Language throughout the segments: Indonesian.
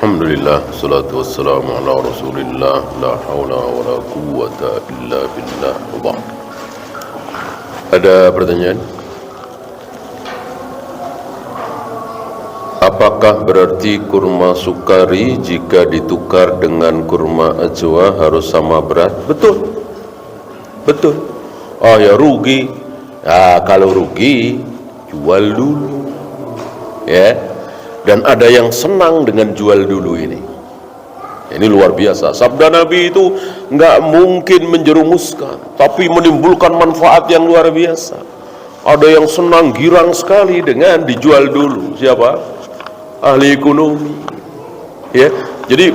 Alhamdulillah, salatu wassalamu ala rasulillah, la hawla wa la quwwata illa billah. Ada pertanyaan? Apakah berarti kurma sukari jika ditukar dengan kurma ajwa harus sama berat? Betul. Betul. Oh ya rugi. Nah, kalau rugi jual dulu. Ya. Dan ada yang senang dengan jual dulu ini. Ini luar biasa. Sabda Nabi itu nggak mungkin menjerumuskan, tapi menimbulkan manfaat yang luar biasa. Ada yang senang girang sekali dengan dijual dulu. Siapa? Ahli ekonomi. Ya, jadi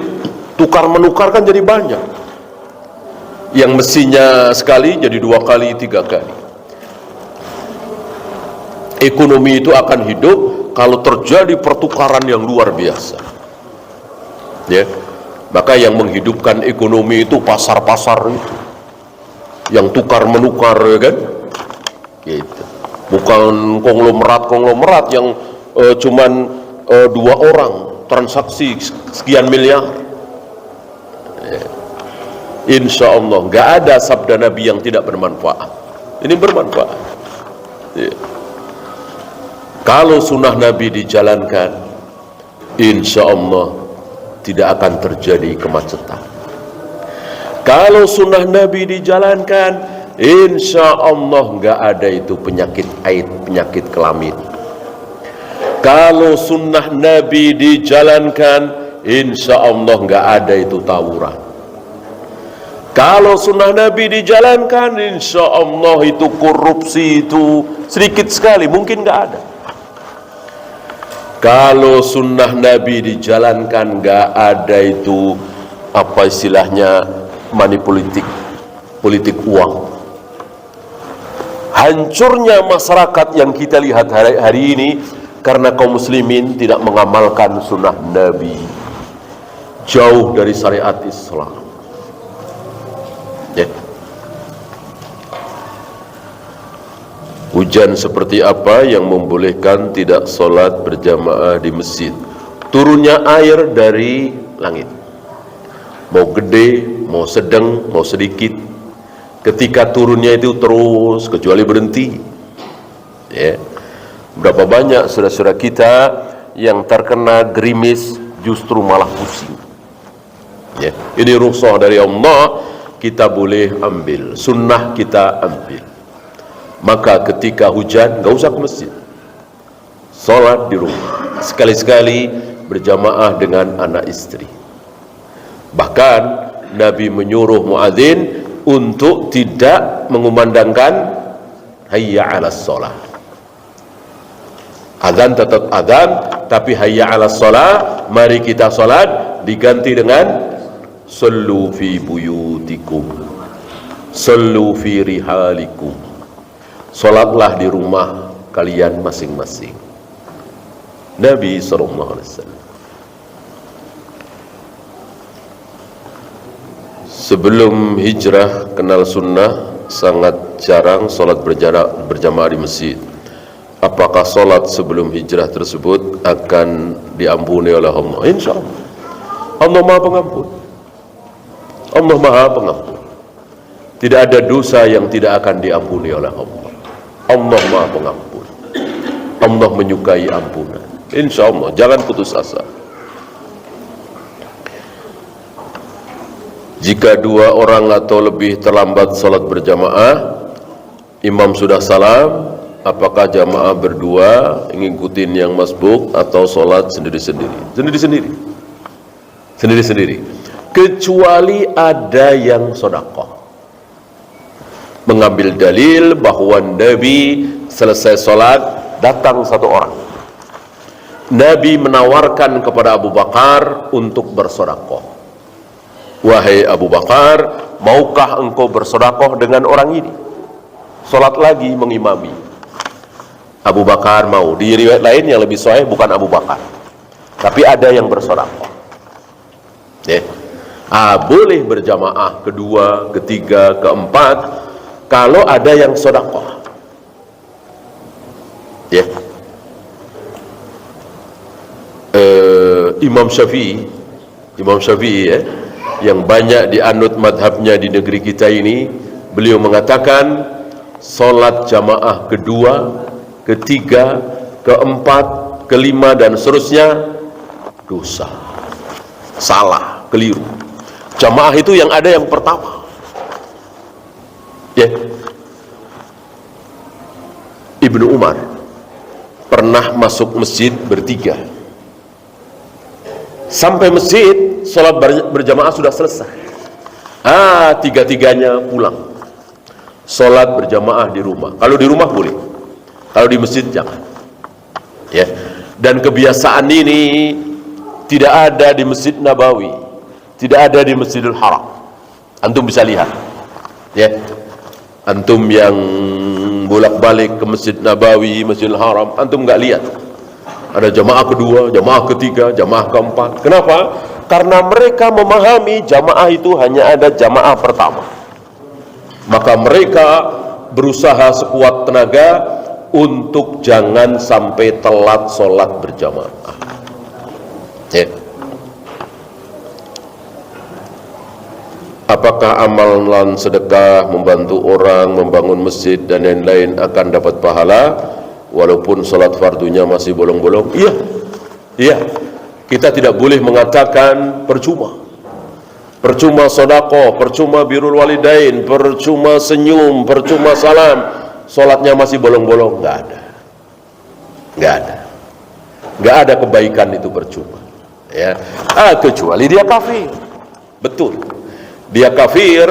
tukar menukar kan jadi banyak. Yang mestinya sekali jadi 2 kali, 3 kali. Ekonomi itu akan hidup kalau terjadi pertukaran yang luar biasa. Ya, maka yang menghidupkan ekonomi itu pasar-pasar itu, yang tukar menukar, ya kan? Gitu. Bukan konglomerat yang cuman 2 orang transaksi sekian miliar. Ya. Insya Allah nggak ada sabda Nabi yang tidak bermanfaat. Ini bermanfaat. Ya. Kalau sunnah Nabi dijalankan, insya Allah tidak akan terjadi kemacetan. Kalau sunnah Nabi dijalankan, insya Allah nggak ada itu penyakit haid, penyakit kelamin. Kalau sunnah Nabi dijalankan, insya Allah nggak ada itu tawuran. Kalau sunnah Nabi dijalankan, insya Allah itu korupsi itu sedikit sekali, mungkin nggak ada. Kalau sunnah Nabi dijalankan, nggak ada itu apa istilahnya money politik uang. Hancurnya masyarakat yang kita lihat hari ini karena kaum muslimin tidak mengamalkan sunnah Nabi, jauh dari syariat Islam. Ya. Hujan seperti apa yang membolehkan tidak sholat berjamaah di masjid? Turunnya air dari langit, mau gede, mau sedang, mau sedikit. Ketika turunnya itu terus, kecuali berhenti. Ya. Berapa banyak saudara-saudara kita yang terkena gerimis justru malah pusing. Ya. Ini rukhsah dari Allah, kita boleh ambil, sunnah kita ambil. Maka ketika hujan, gak usah ke masjid, sholat di rumah, sekali-sekali berjamaah dengan anak istri. Bahkan Nabi menyuruh muadzin untuk tidak mengumandangkan hayya 'alas shalah. Azan tetap azan, tapi hayya 'alas shalah, mari kita sholat, diganti dengan sallu fi buyutikum, sallu fi rihalikum. Sholatlah di rumah kalian masing-masing. Nabi SAW. Sebelum hijrah kenal sunnah, sangat jarang sholat berjamaah di masjid. Apakah sholat sebelum hijrah tersebut akan diampuni oleh Allah? Insya Allah. Allah Maha Pengampun. Allah Maha Pengampun. Tidak ada dosa yang tidak akan diampuni oleh Allah. Allah Maha Pengampun. Allah menyukai ampunan. Insya Allah, jangan putus asa. Jika 2 orang atau lebih terlambat sholat berjamaah, imam sudah salam, apakah jamaah berdua ngikutin yang masbuk atau sholat sendiri-sendiri? Sendiri-sendiri. Kecuali ada yang sedekah, mengambil dalil bahwa Nabi selesai sholat datang 1 orang. Nabi menawarkan kepada Abu Bakar untuk bersedekah. Wahai Abu Bakar, maukah engkau bersedekah dengan orang ini? Sholat lagi mengimami. Abu Bakar mau. Di riwayat lain yang lebih sahih bukan Abu Bakar, tapi ada yang bersedekah. Ya. Boleh berjamaah kedua, ketiga, keempat kalau ada yang sedekah. Ya. Imam Syafi'i Imam Syafi'i ya, yang banyak dianut madhabnya di negeri kita ini, beliau mengatakan solat jamaah kedua, ketiga, keempat, kelima dan seterusnya dosa, salah, keliru. Jamaah itu yang ada yang pertama ya. Ibnu Umar pernah masuk masjid bertiga, sampai masjid sholat berjamaah sudah selesai, tiga-tiganya pulang sholat berjamaah di rumah. Kalau di rumah boleh, kalau di masjid jangan ya. Dan kebiasaan ini tidak ada di Masjid Nabawi, tidak ada di Masjidil Haram. Antum bisa lihat ya, antum yang bolak-balik ke Masjid Nabawi, Masjidil Haram, antum nggak lihat ada jamaah kedua, jamaah ketiga, jamaah keempat. Kenapa? Karena mereka memahami jamaah itu hanya ada jamaah pertama. Maka mereka berusaha sekuat tenaga untuk jangan sampai telat sholat berjamaah ya. Apakah amalan sedekah, membantu orang, membangun masjid dan lain-lain akan dapat pahala walaupun sholat fardunya masih bolong-bolong? Iya, iya. Kita tidak boleh mengatakan percuma. Percuma sedekah, percuma birrul walidain, percuma senyum, percuma salam, sholatnya masih bolong-bolong. Nggak ada, nggak ada, nggak ada kebaikan itu percuma ya. Kecuali dia kafir. Betul, dia kafir,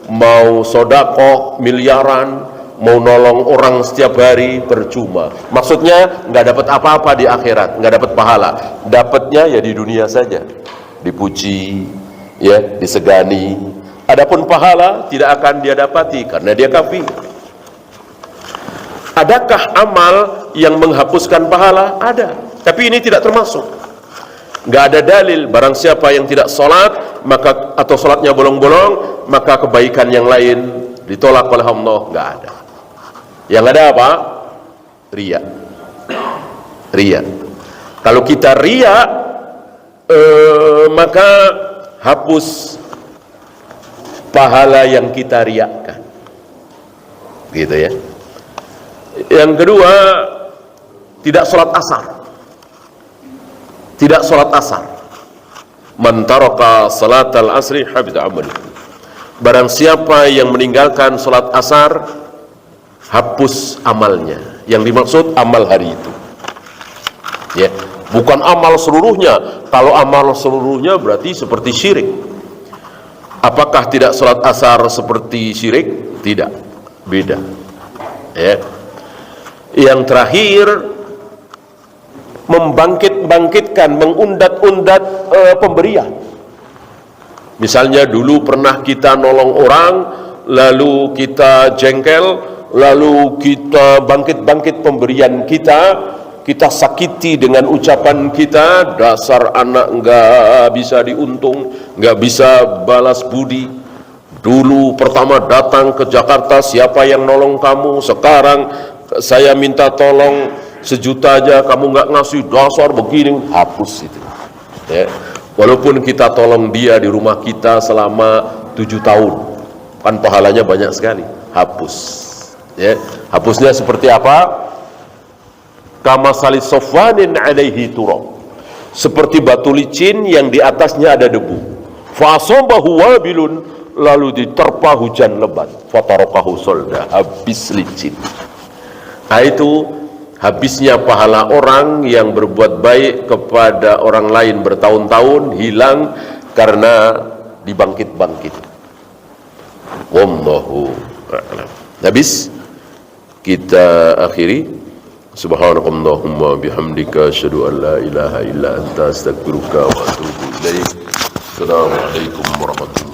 mau sedekah miliaran, mau nolong orang setiap hari, percuma. Maksudnya nggak dapat apa-apa di akhirat, nggak dapat pahala. Dapatnya ya di dunia saja, dipuji ya, disegani. Adapun pahala tidak akan dia dapati karena dia kafir. Adakah amal yang menghapuskan pahala? Ada, tapi ini tidak termasuk. Nggak ada dalil barang siapa yang tidak sholat maka, atau sholatnya bolong-bolong, maka kebaikan yang lain ditolak oleh Allah. Nggak ada. Yang ada apa? Riya. Riya. Kalau kita riya, maka hapus pahala yang kita riakan. Gitu ya. Yang kedua, tidak sholat asar. Tidak sholat asar. Man taraka salatal asri habita amaluhu. Barang siapa yang meninggalkan sholat asar, hapus amalnya. Yang dimaksud amal hari itu ya, bukan amal seluruhnya. Kalau amal seluruhnya berarti seperti syirik. Apakah tidak sholat asar seperti syirik? Tidak, beda ya. Yang terakhir, membangkit-bangkitkan, mengundat-undat pemberian. Misalnya dulu pernah kita nolong orang, lalu kita jengkel, lalu kita bangkit-bangkit pemberian kita sakiti dengan ucapan kita, dasar anak nggak bisa diuntung, nggak bisa balas budi. Dulu pertama datang ke Jakarta, siapa yang nolong kamu? Sekarang saya minta tolong 1 juta aja kamu nggak ngasih, dasar begini. Hapus itu ya. Walaupun kita tolong dia di rumah kita selama 7 tahun, kan pahalanya banyak sekali. Hapus ya. Hapusnya seperti apa? Kama salis sofwanin alaihi turab, seperti batu licin yang di atasnya ada debu. Fa asabahu wabilun, lalu diterpa hujan lebat. Fatarakahu solda, habis licin. Nah, itu habisnya pahala orang yang berbuat baik kepada orang lain bertahun-tahun, hilang karena dibangkit-bangkit. Wallahu a'lam. Habis, kita akhiri. Subhanakallahumma bihamdika asyhadu an la ilaha illa anta astaghfiruka wa atubu ilaik. Assalamualaikum warahmatullahi wabarakatuh.